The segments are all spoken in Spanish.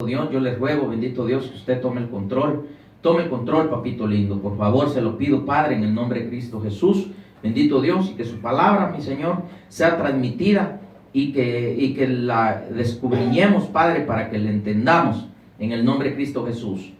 Dios, yo les ruego, bendito Dios, que usted tome el control, papito lindo, por favor, se lo pido, Padre, en el nombre de Cristo Jesús, bendito Dios, y que su palabra, mi Señor, sea transmitida y que la descubriñemos, Padre, para que la entendamos, en el nombre de Cristo Jesús,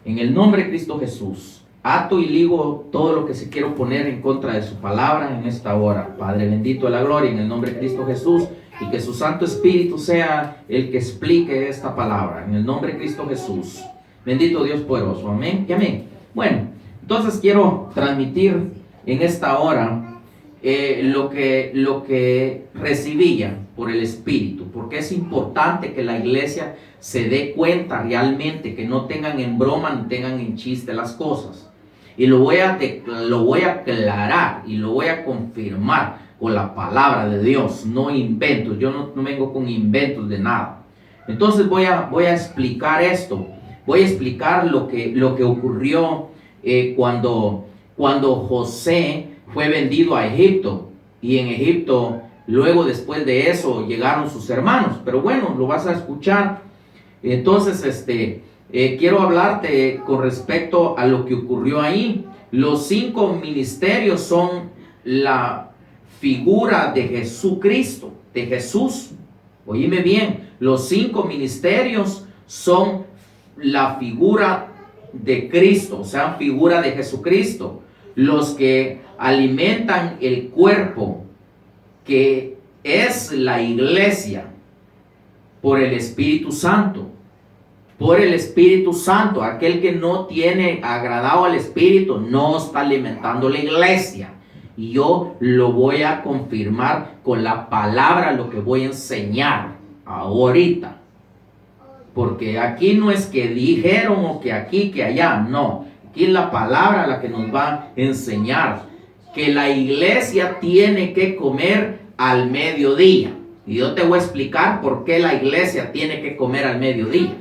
en el nombre de Cristo Jesús. Ato y ligo todo lo que se quiere poner en contra de su palabra en esta hora, Padre, bendito de la gloria, en el nombre de Cristo Jesús. Y que su Santo Espíritu sea el que explique esta palabra. En el nombre de Cristo Jesús. Bendito Dios poderoso. Amén y amén. Bueno, entonces quiero transmitir en esta hora lo que recibía por el Espíritu. Porque es importante que la iglesia se dé cuenta realmente, que no tengan en broma ni tengan en chiste las cosas. Y lo voy a aclarar y lo voy a confirmar con la palabra de Dios, no inventos. Yo no vengo con inventos de nada. Entonces voy a explicar esto. Voy a explicar lo que ocurrió cuando José fue vendido a Egipto. Y en Egipto, luego después de eso, llegaron sus hermanos. Pero bueno, lo vas a escuchar. Entonces, quiero hablarte con respecto a lo que ocurrió ahí. Los 5 ministerios son la figura de Jesucristo, de Jesús. Oíme bien, los 5 ministerios son la figura de Cristo, o sea, figura de Jesucristo. Los que alimentan el cuerpo, que es la iglesia, por el Espíritu Santo. Por el Espíritu Santo. Aquel que no tiene agradado al Espíritu no está alimentando la iglesia. Y yo lo voy a confirmar con la palabra, lo que voy a enseñar ahorita. Porque aquí no es que dijeron o que aquí, que allá, no. Aquí es la palabra la que nos va a enseñar que la iglesia tiene que comer al mediodía. Y yo te voy a explicar por qué la iglesia tiene que comer al mediodía.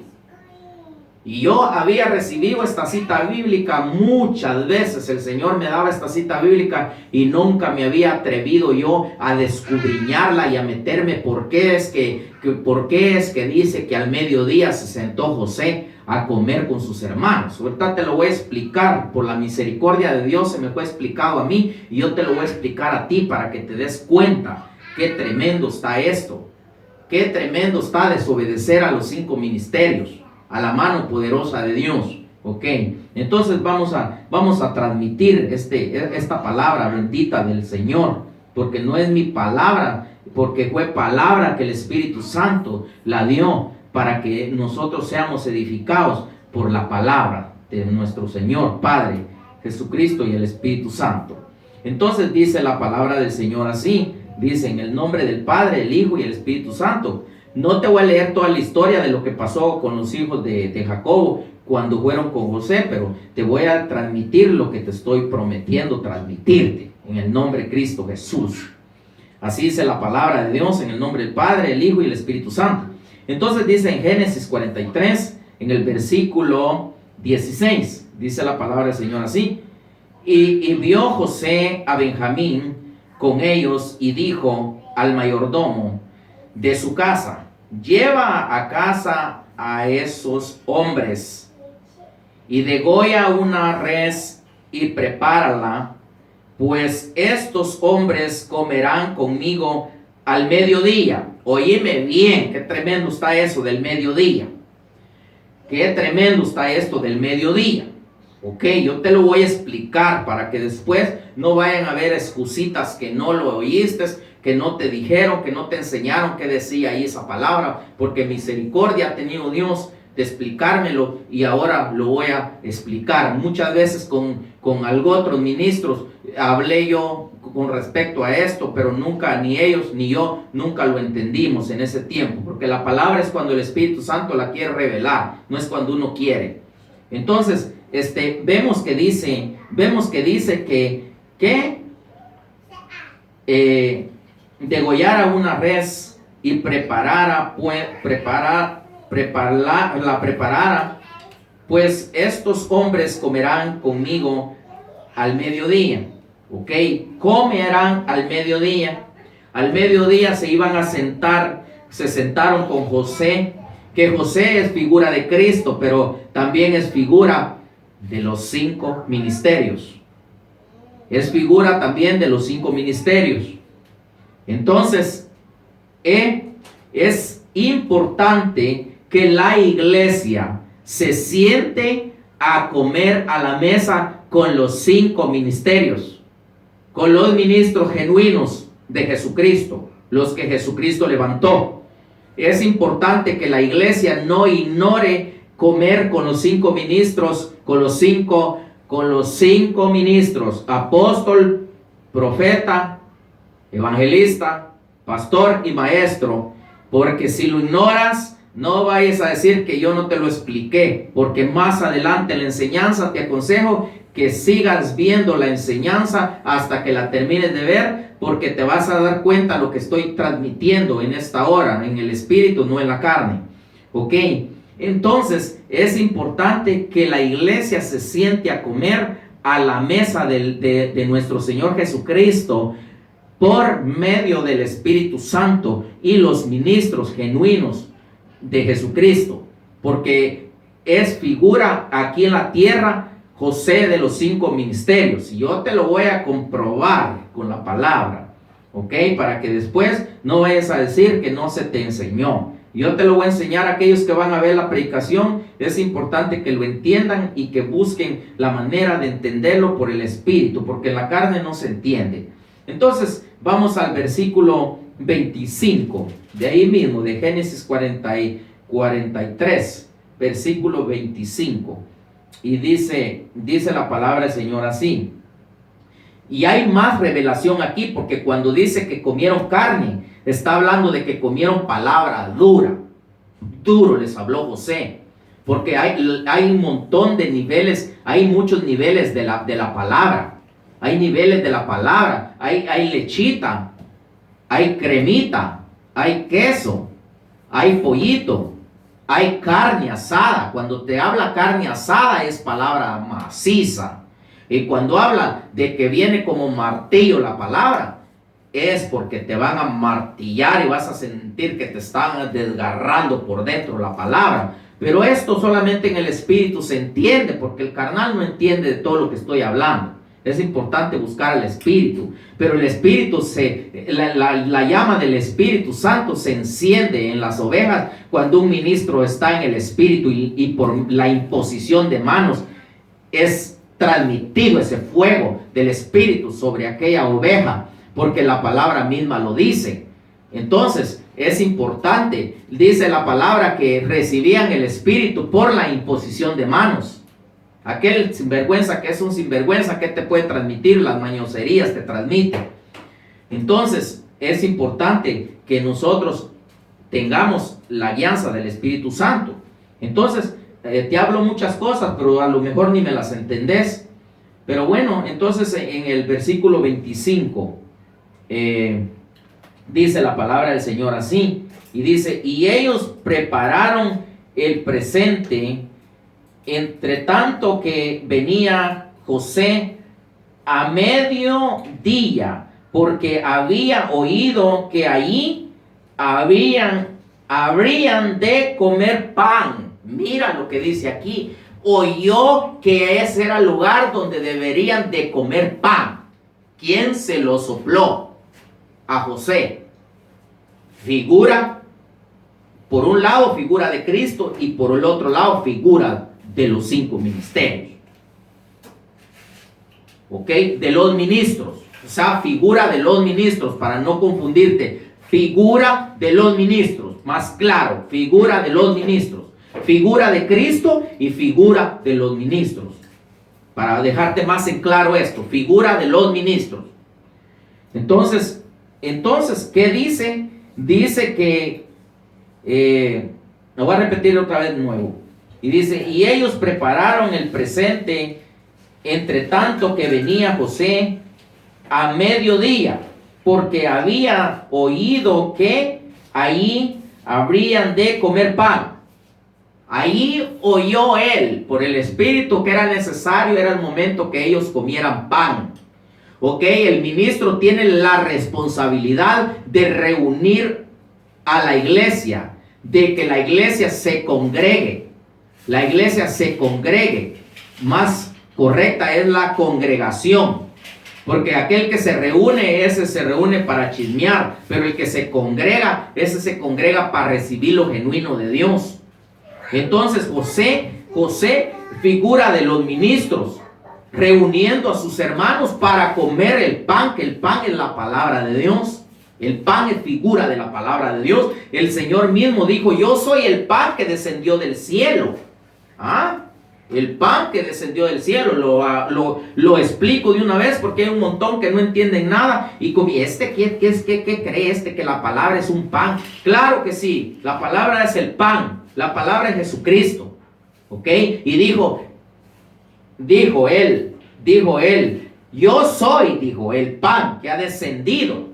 Y yo había recibido esta cita bíblica muchas veces. El Señor me daba esta cita bíblica y nunca me había atrevido yo a descubrirla y a meterme por qué es que dice que al mediodía se sentó José a comer con sus hermanos. Ahorita te lo voy a explicar. Por la misericordia de Dios se me fue explicado a mí y yo te lo voy a explicar a ti para que te des cuenta qué tremendo está esto. Qué tremendo está desobedecer a los 5 ministerios, a la mano poderosa de Dios. Ok, entonces vamos a transmitir esta palabra bendita del Señor, porque no es mi palabra, porque fue palabra que el Espíritu Santo la dio para que nosotros seamos edificados por la palabra de nuestro Señor Padre Jesucristo y el Espíritu Santo. Entonces dice la palabra del Señor así, dice: en el nombre del Padre, el Hijo y el Espíritu Santo. No te voy a leer toda la historia de lo que pasó con los hijos de Jacob cuando fueron con José, pero te voy a transmitir lo que te estoy prometiendo transmitirte en el nombre de Cristo Jesús. Así dice la palabra de Dios, en el nombre del Padre, el Hijo y el Espíritu Santo. Entonces dice en Génesis 43, en el versículo 16, dice la palabra del Señor así: y vio José a Benjamín con ellos y dijo al mayordomo de su casa: lleva a casa a esos hombres y degolla una res y prepárala, pues estos hombres comerán conmigo al mediodía. Oíme bien, qué tremendo está eso del mediodía. Qué tremendo está esto del mediodía. Ok, yo te lo voy a explicar para que después no vayan a haber excusitas que no lo oíste, que no te dijeron, que no te enseñaron qué decía ahí esa palabra, porque misericordia ha tenido Dios de explicármelo y ahora lo voy a explicar. Muchas veces con otros ministros hablé yo con respecto a esto, pero nunca, ni ellos ni yo, nunca lo entendimos en ese tiempo, porque la palabra es cuando el Espíritu Santo la quiere revelar, no es cuando uno quiere. Entonces, vemos que dice que degollara una res y preparara, pues estos hombres comerán conmigo al mediodía. Ok, comerán al mediodía. Al mediodía se iban a sentar, se sentaron con José que José es figura de Cristo, pero también es figura de los 5 ministerios. Es figura también de los 5 ministerios. Entonces, es importante que la iglesia se siente a comer a la mesa con los 5 ministerios, con los ministros genuinos de Jesucristo, los que Jesucristo levantó. Es importante que la iglesia no ignore comer con los 5 ministros, con los cinco ministros: apóstol, profeta, evangelista, pastor y maestro. Porque si lo ignoras, no vayas a decir que yo no te lo expliqué, porque más adelante en la enseñanza te aconsejo que sigas viendo la enseñanza hasta que la termines de ver, porque te vas a dar cuenta de lo que estoy transmitiendo en esta hora, en el espíritu, no en la carne. ¿Ok? Entonces, es importante que la iglesia se siente a comer a la mesa de nuestro Señor Jesucristo por medio del Espíritu Santo y los ministros genuinos de Jesucristo, porque es figura aquí en la tierra José de los 5 ministerios. Y yo te lo voy a comprobar con la palabra, ¿ok? Para que después no vayas a decir que no se te enseñó. Yo te lo voy a enseñar a aquellos que van a ver la predicación. Es importante que lo entiendan y que busquen la manera de entenderlo por el Espíritu, porque en la carne no se entiende. Entonces, vamos al versículo 25, de ahí mismo, de Génesis 43, versículo 25. Y dice la palabra del Señor así. Y hay más revelación aquí, porque cuando dice que comieron carne, está hablando de que comieron palabra dura. Duro les habló José. Porque hay un montón de niveles, hay muchos niveles de la palabra. Hay niveles de la palabra. Hay lechita, hay cremita, hay queso, hay pollito, hay carne asada. Cuando te habla carne asada es palabra maciza. Y cuando habla de que viene como martillo la palabra, es porque te van a martillar y vas a sentir que te están desgarrando por dentro la palabra. Pero esto solamente en el espíritu se entiende, porque el carnal no entiende de todo lo que estoy hablando. Es importante buscar al Espíritu, pero el Espíritu, la llama del Espíritu Santo se enciende en las ovejas cuando un ministro está en el Espíritu y por la imposición de manos es transmitido ese fuego del Espíritu sobre aquella oveja, porque la palabra misma lo dice. Entonces, es importante, dice la palabra, que recibían el Espíritu por la imposición de manos. Aquel sinvergüenza que es un sinvergüenza, que te puede transmitir las mañoserías, te transmite. Entonces, es importante que nosotros tengamos la guianza del Espíritu Santo. Entonces, te hablo muchas cosas, pero a lo mejor ni me las entendés. Pero bueno, entonces en el versículo 25, dice la palabra del Señor así, y dice: y ellos prepararon el presente, entre tanto que venía José a mediodía, porque había oído que allí habrían de comer pan. Mira lo que dice aquí: oyó que ese era el lugar donde deberían de comer pan. ¿Quién se lo sopló? A José. Figura, por un lado figura de Cristo, y por el otro lado figura de los 5 ministerios. ¿Ok? De los ministros. O sea, figura de los ministros, para no confundirte. Figura de los ministros. Más claro, figura de los ministros. Figura de Cristo y figura de los ministros. Para dejarte más en claro esto. Figura de los ministros. Entonces, ¿qué dice? Dice que, lo voy a repetir otra vez de nuevo. Y dice: y ellos prepararon el presente, entre tanto que venía José a mediodía, porque había oído que allí habrían de comer pan. Ahí oyó él, por el Espíritu, que era necesario, era el momento que ellos comieran pan. Ok, el ministro tiene la responsabilidad de reunir a la iglesia, de que la iglesia se congregue. La iglesia se congregue. Más correcta es la congregación. Porque aquel que se reúne, ese se reúne para chismear. Pero el que se congrega, ese se congrega para recibir lo genuino de Dios. Entonces José, figura de los ministros, reuniendo a sus hermanos para comer el pan, que el pan es la palabra de Dios. El pan es figura de la palabra de Dios. El Señor mismo dijo: yo soy el pan que descendió del cielo. El pan que descendió del cielo. Lo explico de una vez, porque hay un montón que no entienden nada. Y como, ¿qué cree que la palabra es un pan? Claro que sí, la palabra es el pan. La palabra es Jesucristo. ¿Ok? Y dijo él, yo soy, dijo, el pan que ha descendido.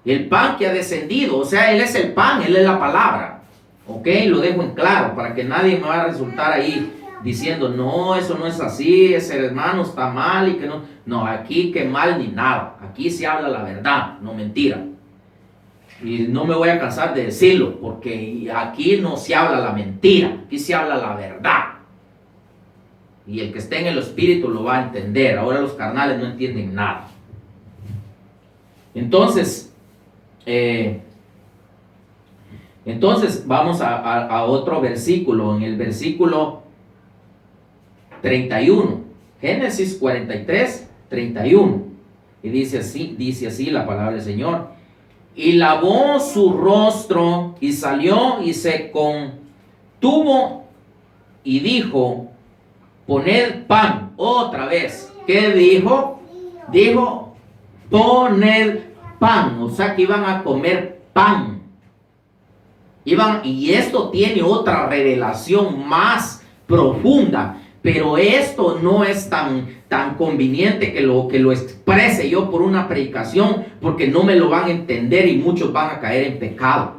El pan que ha descendido. O sea, Él es el pan, Él es la palabra. ¿Ok? Lo dejo en claro para que nadie me va a resultar ahí diciendo: no, eso no es así, ese hermano está mal y que no. No, aquí que mal ni nada. Aquí se habla la verdad, no mentira. Y no me voy a cansar de decirlo, porque aquí no se habla la mentira, aquí se habla la verdad. Y el que esté en el espíritu lo va a entender. Ahora los carnales no entienden nada. Entonces vamos a otro versículo, en el versículo 31, Génesis 43, 31. Y dice así la palabra del Señor. Y lavó su rostro y salió y se contuvo y dijo: poned pan. Otra vez. ¿Qué dijo? Dijo: poned pan. O sea que iban a comer pan. Y esto tiene otra revelación más profunda. Pero esto no es tan conveniente que lo exprese yo por una predicación, porque no me lo van a entender y muchos van a caer en pecado.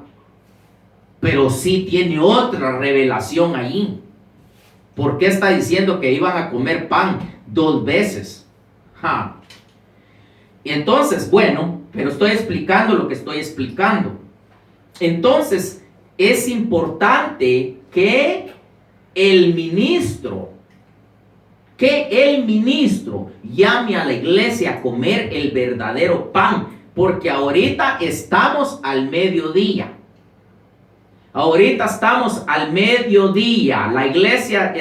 Pero sí tiene otra revelación ahí. ¿Por qué está diciendo que iban a comer pan 2 veces? Y entonces, bueno, pero estoy explicando lo que estoy explicando. Entonces, es importante que el ministro llame a la iglesia a comer el verdadero pan, porque ahorita estamos al mediodía. La iglesia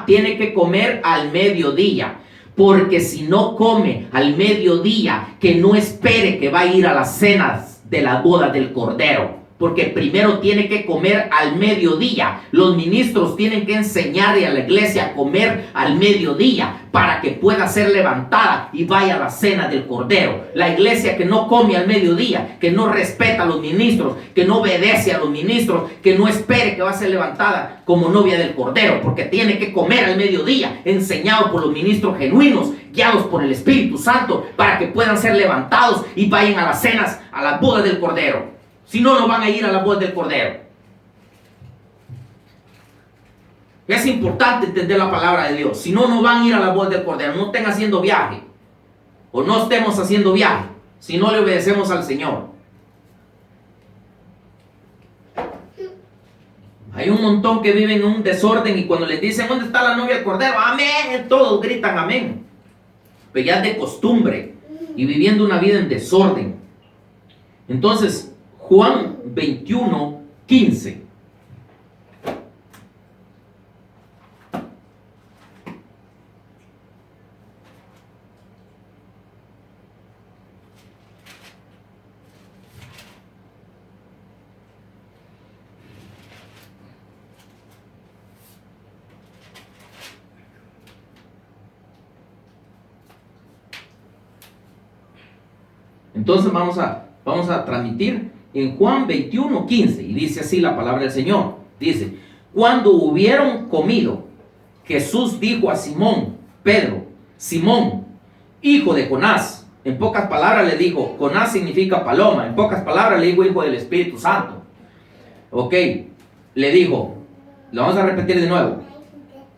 tiene que comer al mediodía, porque si no come al mediodía, que no espere que va a ir a las cenas de la boda del Cordero. Porque primero tiene que comer al mediodía. Los ministros tienen que enseñarle a la iglesia a comer al mediodía para que pueda ser levantada y vaya a la cena del Cordero. La iglesia que no come al mediodía, que no respeta a los ministros, que no obedece a los ministros, que no espere que va a ser levantada como novia del Cordero, porque tiene que comer al mediodía, enseñado por los ministros genuinos, guiados por el Espíritu Santo, para que puedan ser levantados y vayan a las cenas, a las bodas del Cordero. Si no, no van a ir a la boda del Cordero. Es importante entender la palabra de Dios. Si no, no van a ir a la boda del Cordero. No estén haciendo viaje. O no estemos haciendo viaje. Si no le obedecemos al Señor. Hay un montón que viven en un desorden. Y cuando les dicen: ¿dónde está la novia del Cordero? Amén. Todos gritan amén. Pero ya es de costumbre. Y viviendo una vida en desorden. Entonces, Juan 21, 15. Entonces vamos a transmitir en Juan 21, 15. Y dice así la palabra del Señor. Dice: cuando hubieron comido, Jesús dijo a Simón Pedro: Simón, hijo de Jonás. En pocas palabras le dijo, Jonás significa paloma. En pocas palabras le dijo hijo del Espíritu Santo. Ok, le dijo, lo vamos a repetir de nuevo.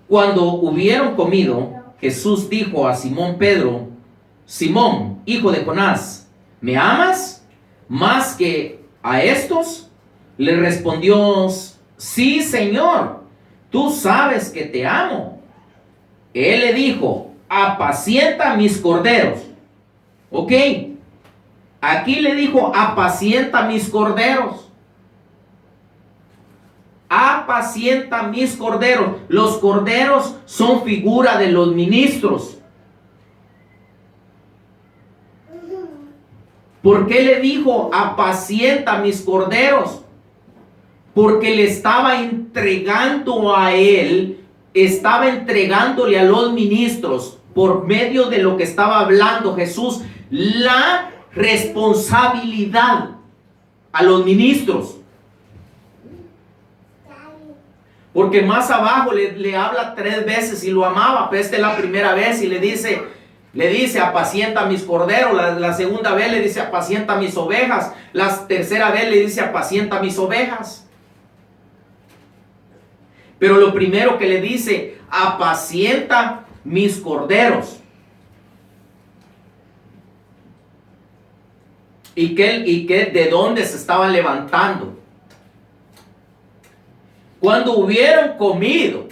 Cuando hubieron comido, Jesús dijo a Simón Pedro: Simón, hijo de Jonás, ¿me amas más que a estos? Le respondió: sí, Señor, tú sabes que te amo. Él le dijo: apacienta mis corderos. Ok, aquí le dijo: apacienta mis corderos. Apacienta mis corderos. Los corderos son figura de los ministros. ¿Por qué le dijo: apacienta mis corderos? Porque le estaba entregando a él, estaba entregándole a los ministros, por medio de lo que estaba hablando Jesús, la responsabilidad a los ministros. Porque más abajo le habla 3 veces y lo amaba, pero esta es la primera vez y le dice: apacienta mis corderos. La segunda vez le dice: apacienta mis ovejas. La tercera vez le dice: apacienta mis ovejas. Pero lo primero que le dice: apacienta mis corderos. ¿Y qué de dónde se estaban levantando? Cuando hubieron comido.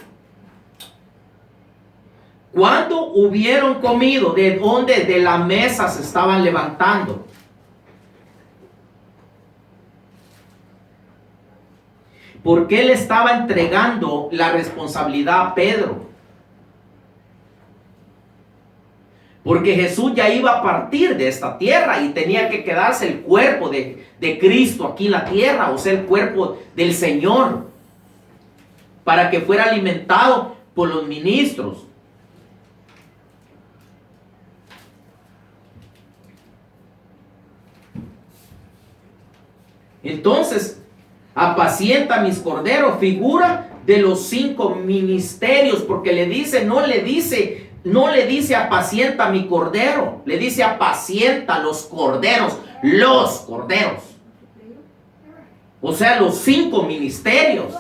Cuando hubieron comido, ¿de dónde? De la mesa se estaban levantando. ¿Por qué le estaba entregando la responsabilidad a Pedro? Porque Jesús ya iba a partir de esta tierra y tenía que quedarse el cuerpo de Cristo aquí en la tierra, o sea, el cuerpo del Señor, para que fuera alimentado por los ministros. Entonces, apacienta mis corderos, figura de los 5 ministerios, porque no le dice apacienta mi cordero, le dice apacienta los corderos. O sea, los 5 ministerios.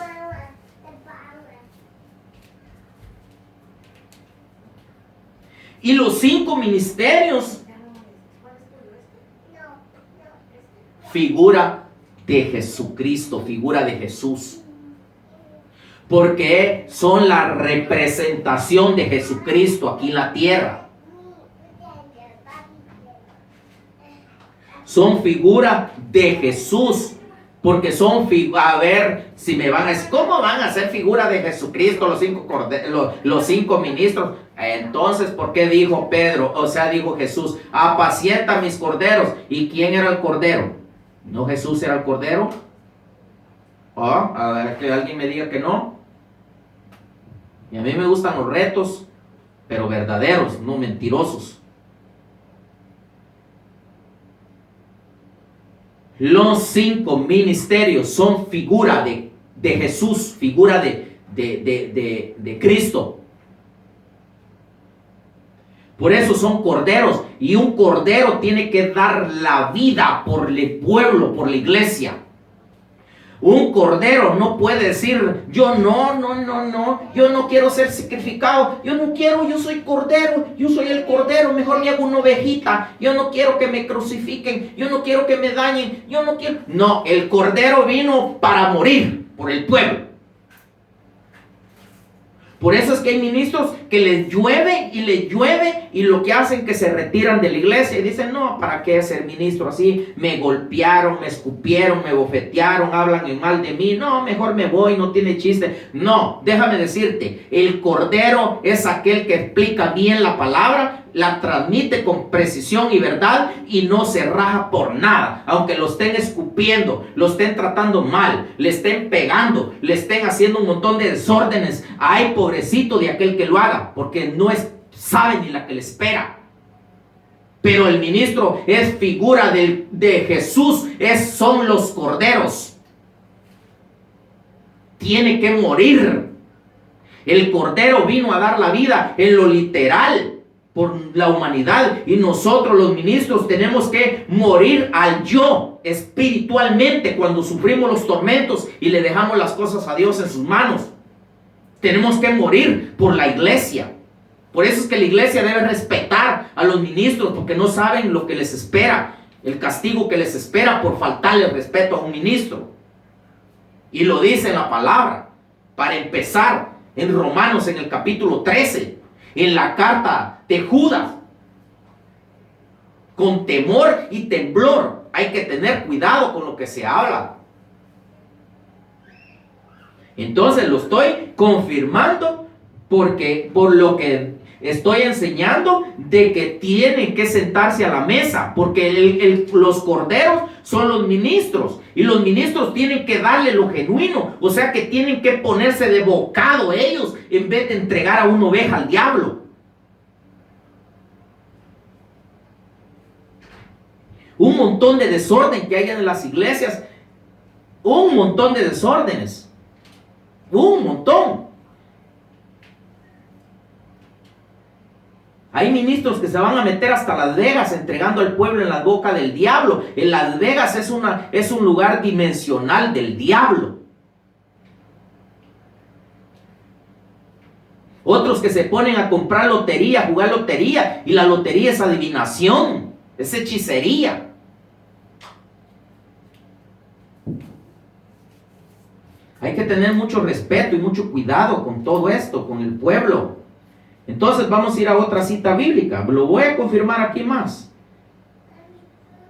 Y los 5 ministerios, figura de Jesucristo, figura de Jesús. Porque son la representación de Jesucristo aquí en la tierra. Son figura de Jesús. Porque son a ver si me van a decir: ¿cómo van a ser figura de Jesucristo los 5 ministros? Entonces, ¿por qué dijo Pedro? O sea, dijo Jesús: apacienta mis corderos. ¿Y quién era el cordero? ¿No Jesús era el cordero? A ver, que alguien me diga que no. Y a mí me gustan los retos, pero verdaderos, no mentirosos. Los 5 ministerios son figura de Jesús, figura de Cristo. Por eso son corderos. Y un cordero tiene que dar la vida por el pueblo, por la iglesia. Un cordero no puede decir: yo yo no quiero ser sacrificado, yo soy cordero, yo soy el cordero, mejor me hago una ovejita, yo no quiero que me crucifiquen, yo no quiero que me dañen, yo no quiero. No, el cordero vino para morir por el pueblo. Por eso es que hay ministros que les llueve y lo que hacen es que se retiran de la iglesia y dicen: no, ¿para qué ser ministro así? Me golpearon, me escupieron, me bofetearon, hablan en mal de mí. No, mejor me voy, no tiene chiste. No, déjame decirte, el cordero es aquel que explica bien la palabra, la transmite con precisión y verdad y no se raja por nada. Aunque lo estén escupiendo, lo estén tratando mal, le estén pegando, le estén haciendo un montón de desórdenes. Ay, pobrecito de aquel que lo haga, porque no sabe ni la que le espera. Pero el ministro es figura de Jesús, son los corderos. Tiene que morir. El cordero vino a dar la vida en lo literal por la humanidad, y nosotros los ministros tenemos que morir al yo espiritualmente cuando sufrimos los tormentos y le dejamos las cosas a Dios en sus manos. Tenemos que morir por la iglesia. Por eso es que la iglesia debe respetar a los ministros, porque no saben lo que les espera, el castigo que les espera por faltarle respeto a un ministro. Y lo dice en la palabra. Para empezar, en Romanos en el capítulo 13, en la carta de Judas. Con temor y temblor hay que tener cuidado con lo que se habla. Entonces lo estoy confirmando porque por lo que estoy enseñando de que tienen que sentarse a la mesa, porque los corderos son los ministros y los ministros tienen que darle lo genuino, o sea que tienen que ponerse de bocado ellos en vez de entregar a una oveja al diablo. Un montón de desorden que hay en las iglesias, un montón de desórdenes, un montón. Hay ministros que se van a meter hasta Las Vegas entregando al pueblo en la boca del diablo. En Las Vegas es un lugar dimensional del diablo. Otros que se ponen a comprar lotería, jugar lotería, y la lotería es adivinación, es hechicería. Hay que tener mucho respeto y mucho cuidado con todo esto, con el pueblo. Entonces vamos a ir a otra cita bíblica. Lo voy a confirmar aquí más.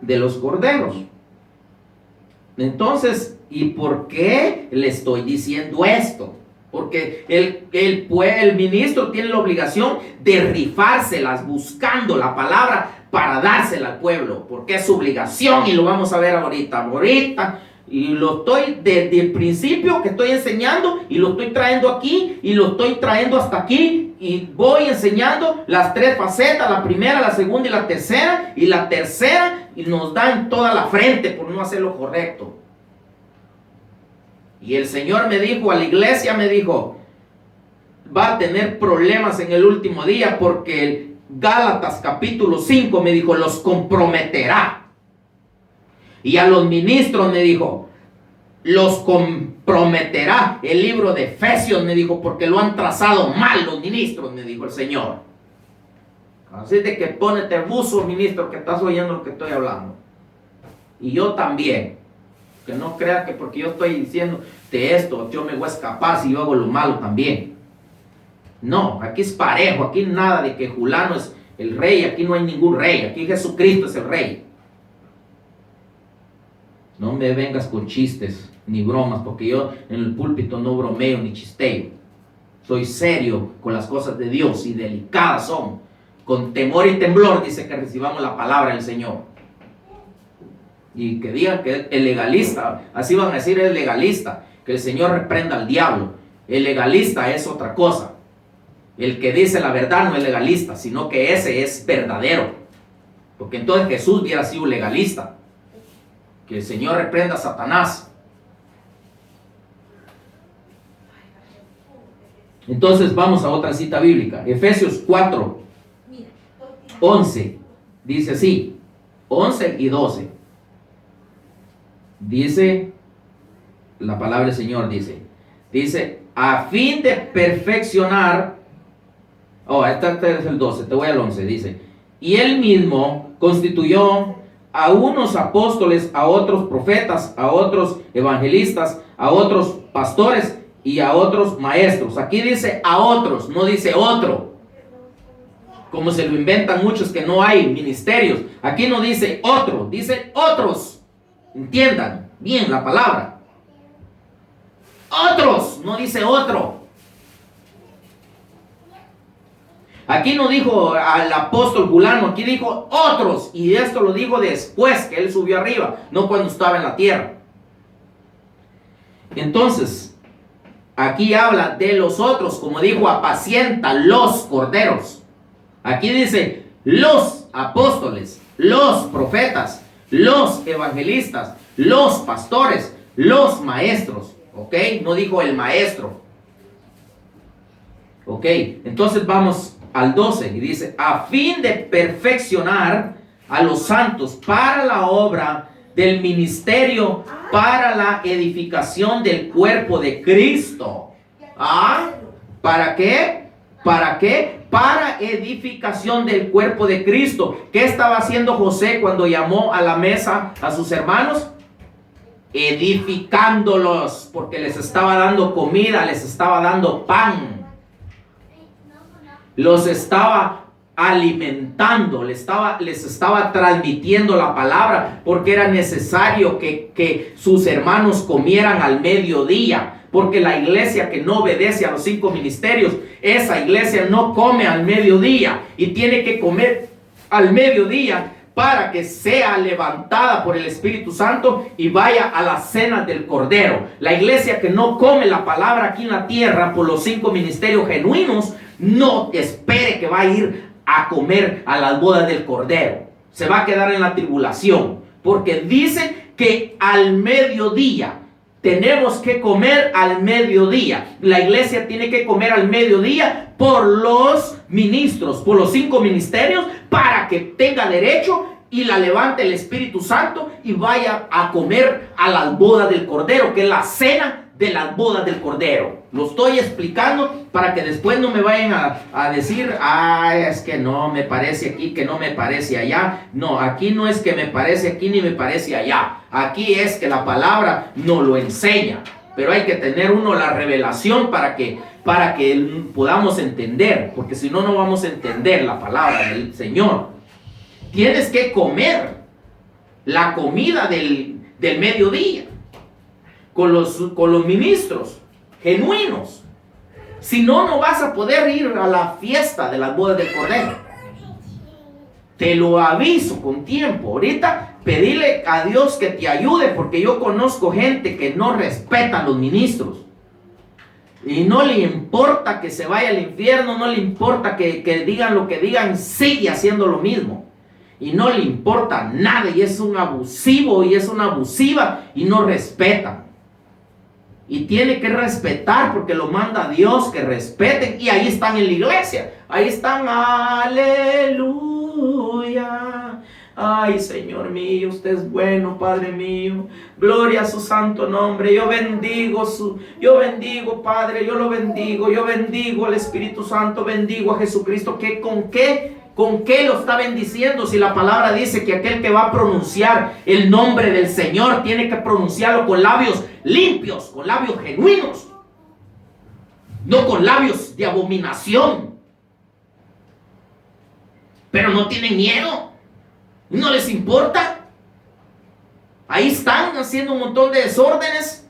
De los corderos. Entonces, ¿y por qué le estoy diciendo esto? Porque el ministro tiene la obligación de rifárselas buscando la palabra para dársela al pueblo. Porque es su obligación y lo vamos a ver ahorita. Y lo estoy desde el principio que estoy enseñando y lo estoy trayendo aquí y lo estoy trayendo hasta aquí y voy enseñando las tres facetas, la primera, la segunda y la tercera y nos dan toda la frente por no hacer lo correcto. Y el Señor me dijo a la iglesia, me dijo, va a tener problemas en el último día porque el Gálatas capítulo 5 me dijo, los comprometerá. Y a los ministros me dijo, los comprometerá. El libro de Efesios me dijo, porque lo han trazado mal los ministros, me dijo el Señor. Así de que ponete buzo, ministro, que estás oyendo lo que estoy hablando. Y yo también. Que no creas que porque yo estoy diciendo de esto, yo me voy a escapar si yo hago lo malo también. No, aquí es parejo, aquí nada de que Julano es el rey, aquí no hay ningún rey, aquí Jesucristo es el rey. No me vengas con chistes ni bromas, porque yo en el púlpito no bromeo ni chisteo. Soy serio con las cosas de Dios y delicadas son. Con temor y temblor dice que recibamos la palabra del Señor. Y que digan que el legalista, así van a decir el legalista, que el Señor reprenda al diablo. El legalista es otra cosa. El que dice la verdad no es legalista, sino que ese es verdadero. Porque entonces Jesús hubiera sido legalista. Que el Señor reprenda a Satanás. Entonces vamos a otra cita bíblica. Efesios 4, 11. Dice así, 11 y 12. Dice, la palabra del Señor dice, a fin de perfeccionar, este es el 12, te voy al 11, dice, y él mismo constituyó a unos apóstoles, a otros profetas, a otros evangelistas, a otros pastores y a otros maestros. Aquí dice a otros, no dice otro. Como se lo inventan muchos que no hay ministerios. Aquí no dice otro, dice otros. Entiendan bien la palabra. Otros, no dice otro. Aquí no dijo al apóstol fulano, aquí dijo otros. Y esto lo dijo después que él subió arriba, no cuando estaba en la tierra. Entonces, aquí habla de los otros, como dijo, apacienta los corderos. Aquí dice los apóstoles, los profetas, los evangelistas, los pastores, los maestros. ¿Ok? No dijo el maestro. ¿Ok? Entonces vamos al 12 y dice, a fin de perfeccionar a los santos para la obra del ministerio, para la edificación del cuerpo de Cristo. ¿Ah? ¿Para qué? ¿Para qué? Para edificación del cuerpo de Cristo. ¿Qué estaba haciendo José cuando llamó a la mesa a sus hermanos? edificándolos, porque les estaba dando comida, les estaba dando pan, los estaba alimentando, les estaba transmitiendo la palabra, porque era necesario que sus hermanos comieran al mediodía, porque la iglesia que no obedece a los 5 ministerios, esa iglesia no come al mediodía y tiene que comer al mediodía para que sea levantada por el Espíritu Santo y vaya a la cena del Cordero. La iglesia que no come la palabra aquí en la tierra por los 5 ministerios genuinos, no espere que va a ir a comer a las bodas del Cordero. Se va a quedar en la tribulación, porque dice que al mediodía tenemos que comer al mediodía. La iglesia tiene que comer al mediodía por los ministros, por los 5 ministerios, para que tenga derecho y la levante el Espíritu Santo y vaya a comer a las bodas del Cordero, que es la cena de las bodas del Cordero. Lo estoy explicando para que después no me vayan a decir, es que no me parece aquí, que no me parece allá. No, aquí no es que me parece aquí ni me parece allá. Aquí es que la palabra nos lo enseña. Pero hay que tener uno la revelación para que podamos entender, porque si no, no vamos a entender la palabra del Señor. Tienes que comer la comida del mediodía con los ministros genuinos. Si no, no vas a poder ir a la fiesta de las bodas del Cordero. Te lo aviso con tiempo. Ahorita pedirle a Dios que te ayude, porque yo conozco gente que no respeta a los ministros. Y no le importa que se vaya al infierno, no le importa que digan lo que digan, sigue haciendo lo mismo. Y no le importa nada, y es un abusivo y es una abusiva y no respeta. Y tiene que respetar, porque lo manda Dios, que respeten. Y ahí están en la iglesia. Ahí están, aleluya. Ay, Señor mío, usted es bueno, Padre mío. Gloria a su santo nombre. Yo bendigo, Padre, yo lo bendigo. Yo bendigo al Espíritu Santo, bendigo a Jesucristo. ¿Con qué lo está bendiciendo? Si la palabra dice que aquel que va a pronunciar el nombre del Señor tiene que pronunciarlo con labios limpios, con labios genuinos, no con labios de abominación. Pero no tienen miedo, no les importa. Ahí están haciendo un montón de desórdenes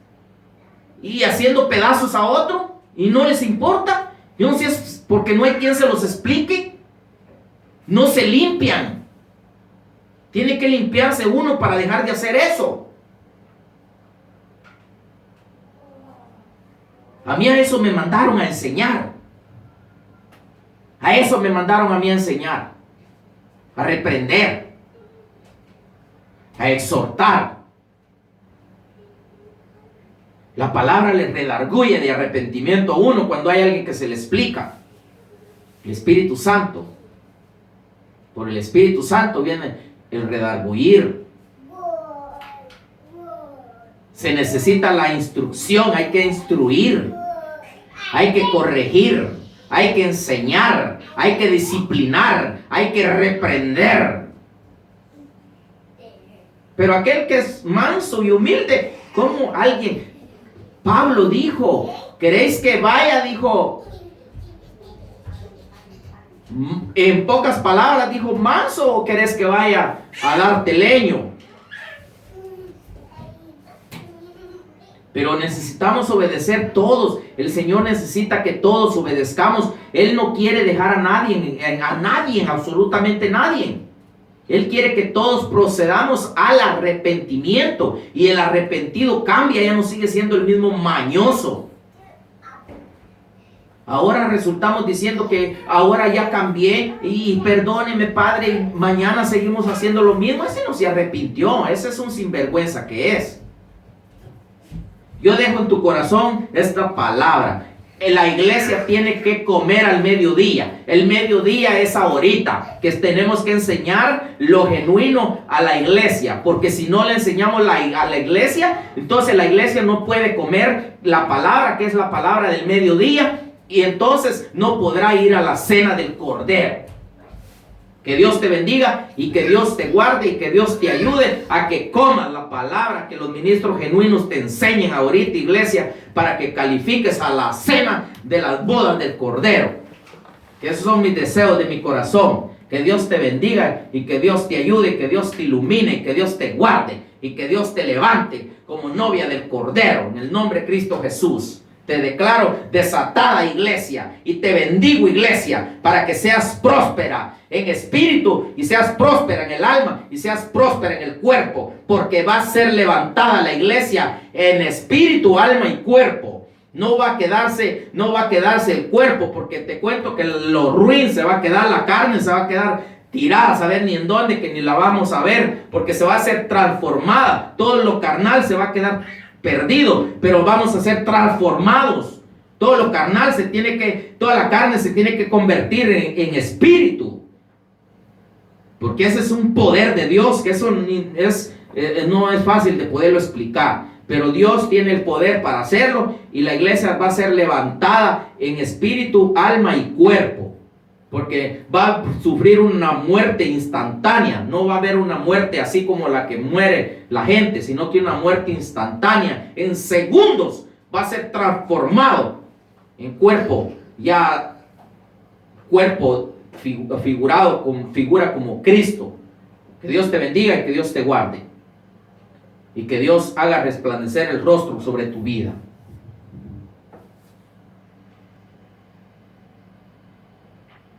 y haciendo pedazos a otro y no les importa. Yo no sé si es porque no hay quien se los explique. No se limpian. Tiene que limpiarse uno para dejar de hacer eso. A mí a eso me mandaron a enseñar. A eso me mandaron a mí a enseñar. A reprender. A exhortar. La palabra le redarguye de arrepentimiento a uno cuando hay alguien que se le explica. El Espíritu Santo. Por el Espíritu Santo viene el redarguir. Se necesita la instrucción, hay que instruir, hay que corregir, hay que enseñar, hay que disciplinar, hay que reprender. Pero aquel que es manso y humilde, como alguien, Pablo dijo, ¿queréis que vaya? Dijo, en pocas palabras, dijo, manso, ¿o querés que vaya a darte leño? Pero necesitamos obedecer todos. El Señor necesita que todos obedezcamos. Él no quiere dejar a nadie, absolutamente nadie. Él quiere que todos procedamos al arrepentimiento. Y el arrepentido cambia, ya no sigue siendo el mismo mañoso. Ahora resultamos diciendo que ahora ya cambié y perdóneme, Padre, mañana seguimos haciendo lo mismo. Ese no se arrepintió, ese es un sinvergüenza que es. Yo dejo en tu corazón esta palabra. La iglesia tiene que comer al mediodía. El mediodía es ahorita, que tenemos que enseñar lo genuino a la iglesia, porque si no le enseñamos a la iglesia, entonces la iglesia no puede comer la palabra, que es la palabra del mediodía, y entonces no podrá ir a la cena del Cordero. Que Dios te bendiga y que Dios te guarde y que Dios te ayude a que comas la palabra que los ministros genuinos te enseñen ahorita, iglesia, para que califiques a la cena de las bodas del Cordero. Que esos son mis deseos de mi corazón. Que Dios te bendiga y que Dios te ayude, que Dios te ilumine, que Dios te guarde y que Dios te levante como novia del Cordero en el nombre de Cristo Jesús. Te declaro desatada, iglesia, y te bendigo, iglesia, para que seas próspera en espíritu y seas próspera en el alma y seas próspera en el cuerpo, porque va a ser levantada la iglesia en espíritu, alma y cuerpo. No va a quedarse el cuerpo, porque te cuento que lo ruin se va a quedar, la carne se va a quedar tirada, a saber ni en dónde, que ni la vamos a ver, porque se va a ser transformada. Todo lo carnal se va a quedar perdido, pero vamos a ser transformados. Todo lo carnal toda la carne se tiene que convertir en espíritu, porque ese es un poder de Dios, que eso no es fácil de poderlo explicar, pero Dios tiene el poder para hacerlo, y la iglesia va a ser levantada en espíritu, alma y cuerpo, porque va a sufrir una muerte instantánea. No va a haber una muerte así como la que muere la gente, sino que una muerte instantánea. En segundos va a ser transformado en cuerpo, ya cuerpo figurado con figura como Cristo. Que Dios te bendiga y que Dios te guarde y que Dios haga resplandecer el rostro sobre tu vida.